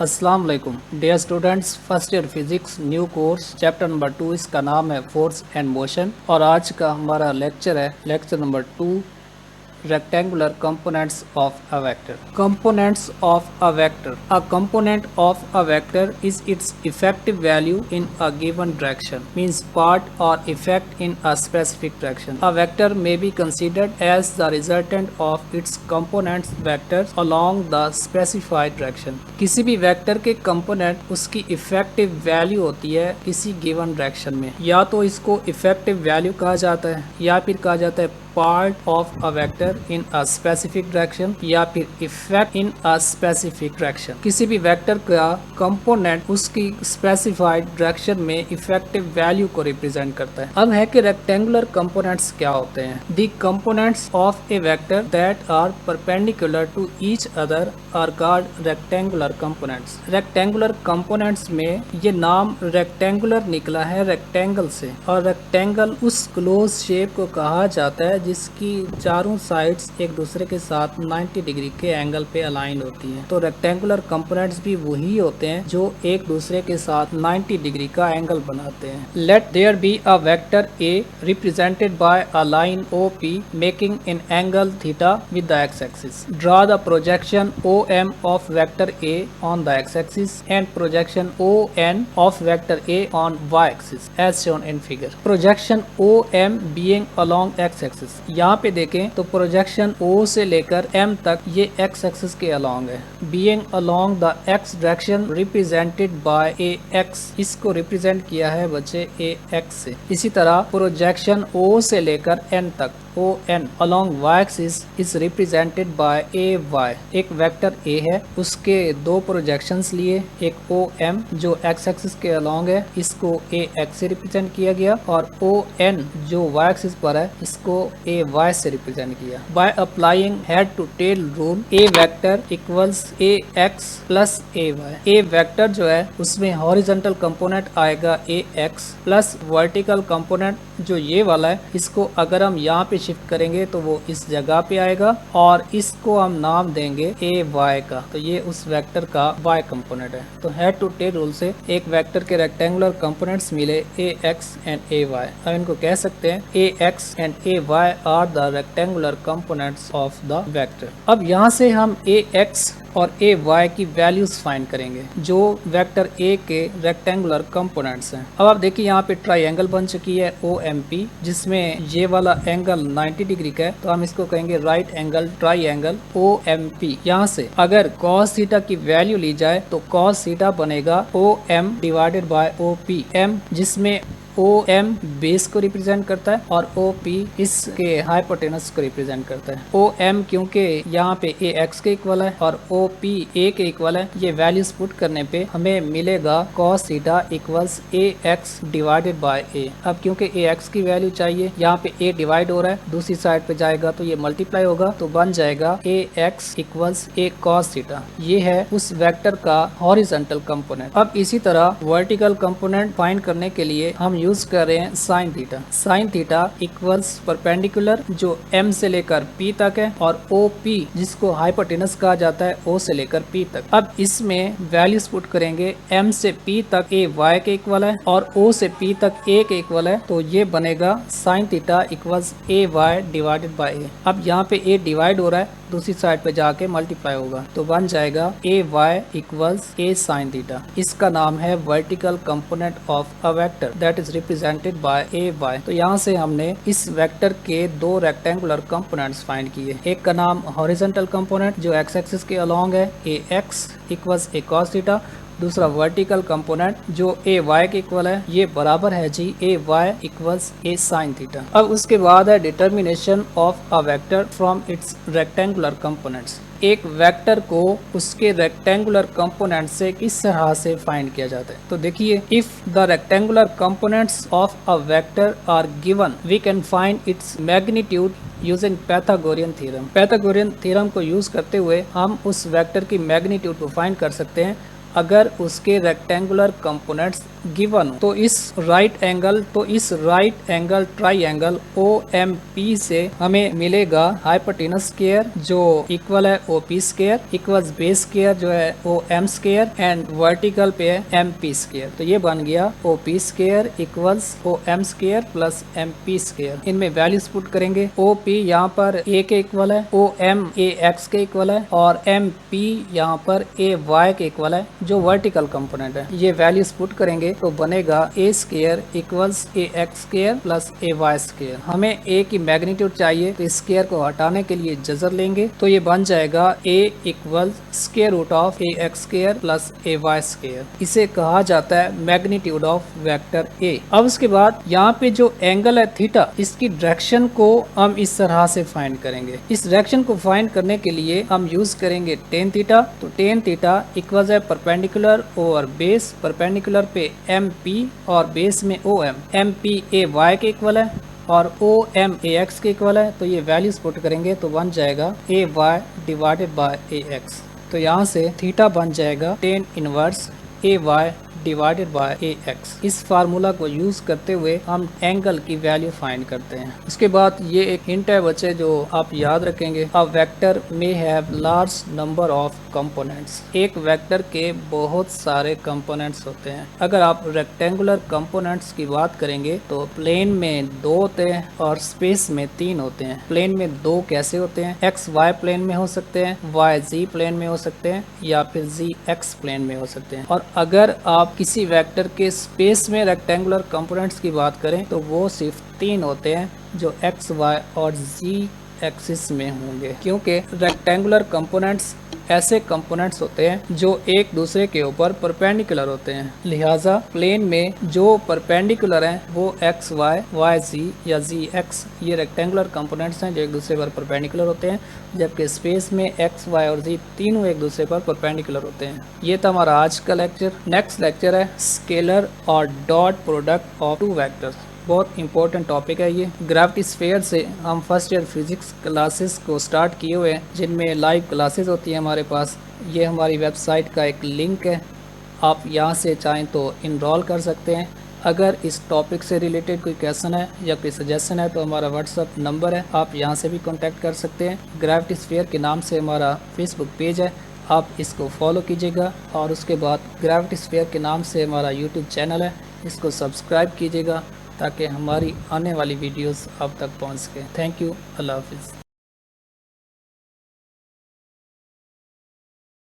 अस्सलाम वालेकुम dear students, first year physics new course chapter number 2, इसका नाम है फोर्स एंड मोशन। और आज का हमारा लेक्चर है lecture number 2, rectangular components of a vector. Components of a vector. A component of a vector is its effective value in a given direction, means part or effect in a specific direction. A vector may be considered as the resultant of its components vectors along the specified direction. किसी भी vector के component उसकी effective value होती है किसी given direction में। या तो इसको इफेक्टिव वैल्यू कहा जाता है या फिर कहा जाता है part of a vector in a specific direction या फिर effect in a specific direction. किसी भी वेक्टर का कंपोनेंट उसकी स्पेसिफाइड डायरेक्शन में इफेक्टिव वैल्यू को रिप्रेजेंट करता है। अब है कि रेक्टेंगुलर कंपोनेंट्स क्या होते हैं। The components of a vector that are perpendicular to each other are called rectangular components. Rectangular components में ये नाम रेक्टेंगुलर निकला है रेक्टेंगल से, और रेक्टेंगल उस क्लोज शेप को कहा जाता है जिसकी चारों साइड्स एक दूसरे के साथ 90 डिग्री के एंगल पे अलाइन होती हैं। तो रेक्टेंगुलर कंपोनेंट्स भी वही होते हैं जो एक दूसरे के साथ 90 डिग्री का एंगल बनाते हैं। Let there be a vector A represented by a line OP making an angle theta with the X axis. Draw the projection OM of vector A on the x axis and projection ON of vector A on y axis as shown in figure. Projection OM being along x axis। यहाँ पे देखें तो projection O से लेकर M तक ये x axis के along है। Being along the x direction represented by AX, इसको रिप्रेजेंट किया है बच्चे AX से। इसी तरह प्रोजेक्शन O से लेकर N तक ON along y axis is represented by AY। एक वेक्टर A है, उसके दो प्रोजेक्शंस लिए, एक OM जो x एक्सिस के अलोंग है इसको AX से रिप्रेजेंट किया गया, और ON जो y एक्सिस पर है इसको AY से रिप्रेजेंट किया। By applying head to tail rule A vector equals AX plus AY। A vector जो है उसमें हॉरिजॉन्टल कंपोनेंट आएगा AX प्लस वर्टिकल कंपोनेंट जो ये वाला है, इसको अगर हम यहाँ पे शिफ्ट करेंगे तो वो इस जगह पे आएगा और इसको हम नाम देंगे AY का। तो ये उस वेक्टर का Y कंपोनेंट है। तो हेड टू टेल रूल से एक वेक्टर के रेक्टेंगुलर कंपोनेंट्स मिले AX एंड AY। अब इनको कह सकते हैं AX and AY are the rectangular components of the vector. अब यहाँ से हम AX और AY की वैल्यूज फाइंड करेंगे जो वेक्टर A के रेक्टेंगुलर कंपोनेंट्स हैं। अब आप देखिए यहाँ पे ट्राइंगल बन चुकी है OMP, जिसमें ये वाला एंगल 90 डिग्री का है, तो हम इसको कहेंगे राइट एंगल ट्राइंगल OMP। यहाँ से अगर cos थीटा की वैल्यू ली जाए तो cos थीटा बनेगा OM divided by OP। M जिसमें OM बेस को रिप्रेजेंट करता है और OP इसके हाइपोटेनस को रिप्रेजेंट करता है। OM क्योंकि यहाँ पे AX के इक्वल है और OP A के इक्वल है, ये वैल्यूज पुट करने पे हमें मिलेगा cos theta equals AX divided by A। अब क्योंकि AX की वैल्यू चाहिए, यहाँ पे A डिवाइड हो रहा है, दूसरी साइड पे जाएगा तो ये मल्टीप्लाई होगा, तो बन जाएगा AX equals A cos theta. ये है उस वेक्टर का हॉरिजॉन्टल कंपोनेंट। अब इसी तरह वर्टिकल कंपोनेंट फाइंड करने के लिए हम यूज कर रहे हैं sine theta. Sine theta equals perpendicular जो M से लेकर P तक है और OP जिसको हाइपोटेनस कहा जाता है O से लेकर P तक। अब इसमें वैल्यूज पुट करेंगे, M से P तक AY के इक्वल है और O से P तक A के इक्वल है, तो ये बनेगा sine theta equals AY divided by A। अब यहाँ पे A डिवाइड हो रहा है, दूसरी साइड पे जाके मल्टीप्लाई होगा, तो बन जाएगा AY equals A sine theta. इसका नाम है vertical component of a vector that is represented by AY। तो यहाँ से हमने इस वेक्टर के दो रेक्टेंगुलर कंपोनेंट्स फाइंड किए। एक का नाम हॉरिजॉन्टल कंपोनेंट जो x एक्सिस के अलोंग है AX equals A cos theta, दूसरा वर्टिकल कंपोनेंट जो AY के इक्वल है, ये बराबर है जी AY equals A sine theta. अब उसके बाद है determination of a vector from its rectangular components. एक वेक्टर को उसके रेक्टेंगुलर कंपोनेंट से किस तरह से फाइंड किया जाता है। तो देखिए, if the rectangular components of a vector are given we can find its magnitude using Pythagorean theorem. Pythagorean theorem को यूज करते हुए हम उस वेक्टर की मैग्नीट्यूड को फाइंड कर सकते हैं अगर उसके रेक्टेंगुलर कंपोनेंट्स गिवन, तो इस राइट एंगल ट्राइंगल OMP से हमें मिलेगा हाइपोटेनस स्क्वायर जो इक्वल है OP square equals base square जो है OM स्क्वायर एंड वर्टिकल पे है MP स्क्वायर। तो ये बन गया OP square equals OM square plus MP square. इनमें वैल्यूज पुट करेंगे। OP यहाँ पर A के इक्वल है, OM AX के इक्वल है और MP यहाँ पर AY के इक्वल है जो वर्टिकल कंपोनेंट है। ये वैल्यूज पुट करेंगे तो बनेगा A square equals AX square plus AY square. हमें A की मैग्नीट्यूड चाहिए तो स्क्वायर को हटाने के लिए जजर लेंगे तो ये बन जाएगा A equal square root of AX square plus AY square. इसे कहा जाता है मैग्नीट्यूड ऑफ वेक्टर A। अब उसके बाद यहाँ पे जो एंगल है थीटा, इसकी डायरेक्शन को हम इस तरह से फाइंड करेंगे। इस डायरेक्शन को फाइंड करने के लिए हम यूज करेंगे टेन थीटा। तो टेन थीटा इक्वल है परपेंडिकुलर ओवर बेस, परपेंडिकुलर पे MP और बेस में OM। MP AY के इक्वल है और OM AX के इक्वल है। तो ये वैल्यूज पुट करेंगे तो बन जाएगा AY डिवाइडेड बाय AX। तो यहाँ से थीटा बन जाएगा tan inverse AY divided by AX। इस फार्मूला को यूज करते हुए हम एंगल की वैल्यू फाइंड करते हैं। उसके बाद ये एक हिंट है बच्चे जो आप याद रखेंगे, a vector may have large number of components. एक वेक्टर के बहुत सारे कंपोनेंट्स होते हैं। अगर आप रेक्टेंगुलर कंपोनेंट्स की बात करेंगे तो प्लेन में 2 होते हैं और स्पेस में 3 होते हैं। प्लेन में 2 कैसे होते हैं? XY प्लेन में हो सकते हैं, YZ प्लेन में हो सकते हैं या फिर ZX प्लेन में हो सकते हैं। और अगर आप किसी वेक्टर के स्पेस में रेक्टेंगुलर कंपोनेंट्स की बात करें तो वो सिर्फ 3 होते हैं जो XY और Z एक्सिस में होंगे, क्योंकि रेक्टेंगुलर कंपोनेंट्स ऐसे कंपोनेंट्स होते हैं जो एक दूसरे के ऊपर परपेंडिकुलर होते हैं। लिहाजा प्लेन में जो परपेंडिकुलर हैं वो XY, YZ या ZX ये रेक्टेंगुलर कंपोनेंट्स हैं जो एक दूसरे पर परपेंडिकुलर होते हैं, जबकि स्पेस में XY और Z तीनों एक दूसरे पर परपेंडिकुलर होते हैं। ये था हमारा आज का लेक्चर। नेक्स्ट लेक्चर है स्केलर और डॉट प्रोडक्ट ऑफ 2 वेक्टर्स। बहुत इंपॉर्टेंट टॉपिक है ये। ग्रेविटी स्फीयर से हम फर्स्ट ईयर फिजिक्स क्लासेस को स्टार्ट किए हुए हैं जिनमें लाइव क्लासेस होती हैं हमारे पास। ये हमारी वेबसाइट का एक लिंक है, आप यहाँ से चाहें तो इनरोल कर सकते हैं। अगर इस टॉपिक से रिलेटेड कोई क्वेश्चन है या कोई सजेशन है तो हमारा व्हाट्सअप नंबर है, आप यहाँ से भी कॉन्टैक्ट कर सकते हैं। ग्रेविटी स्फीयर के नाम से हमारा फेसबुक पेज है, आप इसको फॉलो कीजिएगा। और उसके बाद ग्रेविटी स्फीयर के नाम से हमारा यूट्यूब चैनल है, इसको सब्सक्राइब कीजिएगा ताकि हमारी आने वाली वीडियोस आप तक पहुंच सके। थैंक यू, अल्लाह हाफिज़।